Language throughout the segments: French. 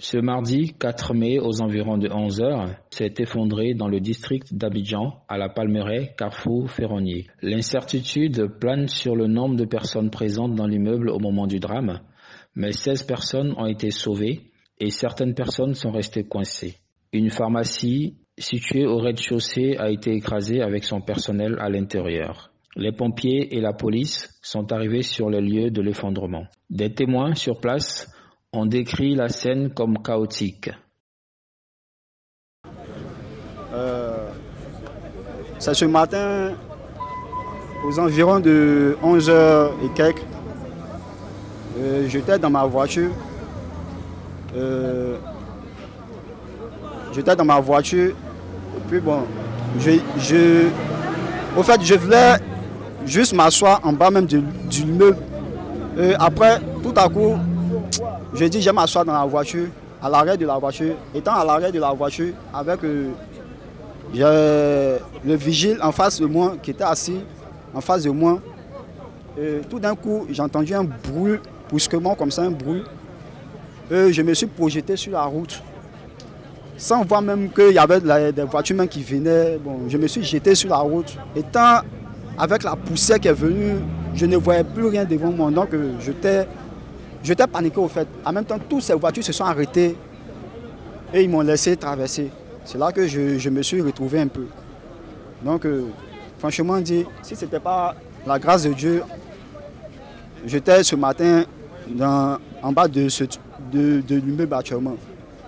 Ce mardi 4 mai, aux environs de 11 heures, s'est effondré dans le district d'Abidjan, à la Palmeraie, carrefour ferronnier. L'incertitude plane sur le nombre de personnes présentes dans l'immeuble au moment du drame, mais 16 personnes ont été sauvées et certaines personnes sont restées coincées. Une pharmacie située au rez-de-chaussée a été écrasée avec son personnel à l'intérieur. Les pompiers et la police sont arrivés sur les lieux de l'effondrement. Des témoins sur place ont décrit la scène comme chaotique. C'est ce matin, aux environs de 11h et quelques, j'étais dans ma voiture. Puis bon, au fait, je voulais juste m'asseoir en bas même du immeuble. Après, tout à coup, je dis, je vais m'asseoir dans la voiture, à l'arrêt de la voiture. Étant à l'arrêt de la voiture, avec le vigile en face de moi, qui était assis en face de moi, tout d'un coup, j'ai entendu un bruit, brusquement comme ça, un bruit. Je me suis projeté sur la route, sans voir même qu'il y avait des voitures même qui venaient. Bon, je me suis jeté sur la route. Étant avec la poussière qui est venue, je ne voyais plus rien devant moi. Donc, j'étais paniqué au fait. En même temps, toutes ces voitures se sont arrêtées et ils m'ont laissé traverser. C'est là que je me suis retrouvé un peu. Donc, franchement dit, si ce n'était pas la grâce de Dieu, j'étais ce matin en bas de l'immeuble actuellement.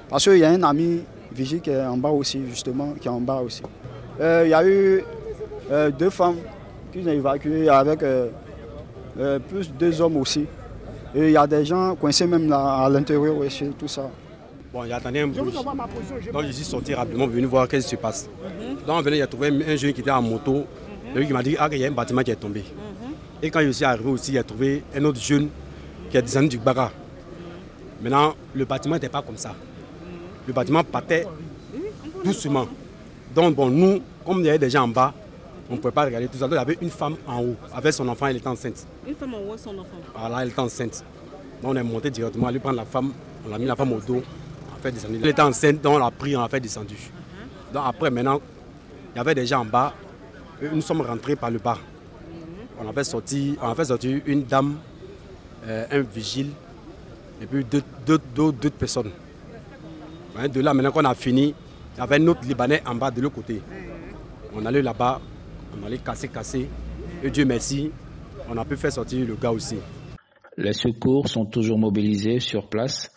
Parce qu'il y a un ami vigile qui est en bas aussi, justement, qui est en bas aussi. Il y a eu 2 femmes qui ont évacué avec plus 2 hommes aussi. Et il y a des gens coincés même là, à l'intérieur aussi, tout ça. Bon, il y a attendu un bruit. Donc je suis sorti rapidement, venu voir ce qui se passe. Donc on venait, il y a trouvé un jeune qui était en moto. Lui qui m'a dit qu'il y a un bâtiment qui est tombé. Et quand je suis arrivé aussi, il a trouvé un autre jeune qui est descendu du bagarre. Maintenant, le bâtiment n'était pas comme ça. Le bâtiment partait doucement. Donc bon, nous, comme il y avait des gens en bas, on ne pouvait pas regarder tout ça. Donc il y avait une femme en haut, avec son enfant, elle était enceinte. Une femme en haut, son enfant. Voilà, elle était enceinte. Donc on est monté directement, à lui prendre la femme, on a mis la femme au dos, on a fait descendre. Elle était enceinte, donc on l'a pris, on l'a fait descendu. Donc après, maintenant, il y avait des gens en bas, nous sommes rentrés par le bas. On a fait sortir une dame, un vigile, et puis deux personnes. De là, maintenant qu'on a fini, il y avait un autre Libanais en bas de l'autre côté. On allait là-bas, on allait casser. Et Dieu merci, on a pu faire sortir le gars aussi. Les secours sont toujours mobilisés sur place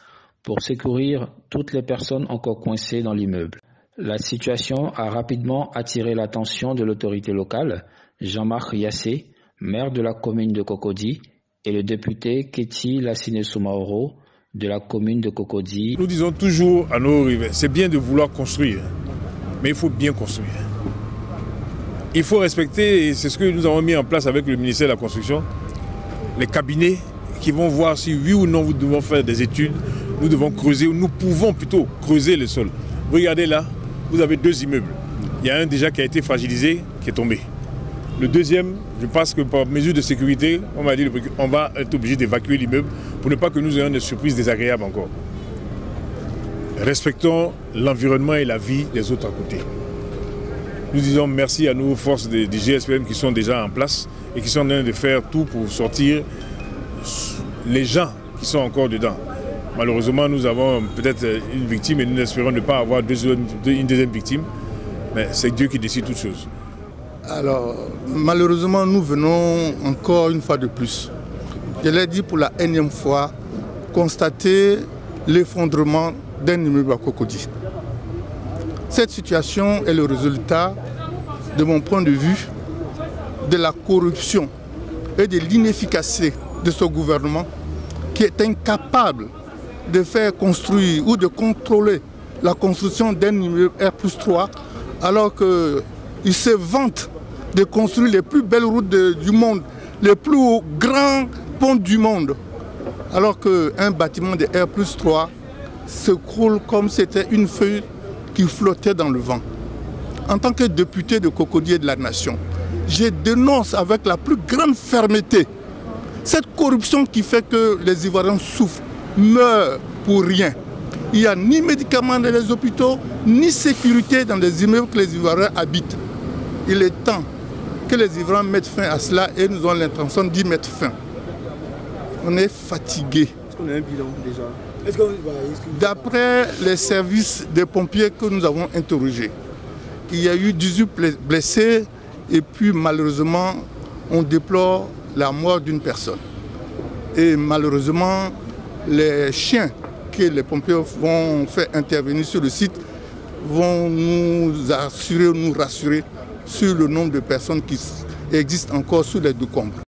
pour secourir toutes les personnes encore coincées dans l'immeuble. La situation a rapidement attiré l'attention de l'autorité locale, Jean-Marc Yassé, maire de la commune de Cocody, et le député Keti Lassine Soumaoro de la commune de Cocody. Nous disons toujours à nos riverains, c'est bien de vouloir construire, mais il faut bien construire. Il faut respecter, et c'est ce que nous avons mis en place avec le ministère de la Construction, les cabinets qui vont voir si oui ou non nous devons faire des études, nous devons creuser, nous pouvons plutôt creuser le sol. Regardez là, vous avez 2 immeubles. Il y a un déjà qui a été fragilisé, qui est tombé. Le deuxième, je pense que par mesure de sécurité, on m'a dit qu'on va être obligé d'évacuer l'immeuble pour ne pas que nous ayons des surprises désagréables encore. Respectons l'environnement et la vie des autres à côté. Nous disons merci à nos forces des GSPM qui sont déjà en place et qui sont en train de faire tout pour sortir les gens qui sont encore dedans. Malheureusement, nous avons peut-être une victime et nous espérons ne pas avoir une deuxième victime. Mais c'est Dieu qui décide toutes choses. Alors, malheureusement, nous venons encore une fois de plus, je l'ai dit pour la énième fois, constater l'effondrement d'un immeuble à Cocody. Cette situation est le résultat, de mon point de vue, de la corruption et de l'inefficacité de ce gouvernement qui est incapable de faire construire ou de contrôler la construction d'un immeuble R+3 alors qu'il se vante de construire les plus belles routes du monde, les plus grands ponts du monde, alors qu'un bâtiment de R+3 s'écroule comme c'était une feuille qui flottait dans le vent. En tant que député de Cocody et de la Nation, je dénonce avec la plus grande fermeté cette corruption qui fait que les Ivoiriens souffrent, meurent pour rien. Il n'y a ni médicaments dans les hôpitaux, ni sécurité dans les immeubles que les Ivoiriens habitent. Il est temps que les Ivoiriens mettent fin à cela et nous avons l'intention d'y mettre fin. On est fatigué. Est-ce qu'on a un bilan déjà? D'après les services des pompiers que nous avons interrogés, il y a eu 18 blessés et puis malheureusement, on déplore la mort d'une personne. Et malheureusement, les chiens que les pompiers vont faire intervenir sur le site vont nous rassurer sur le nombre de personnes qui existent encore sous les décombres.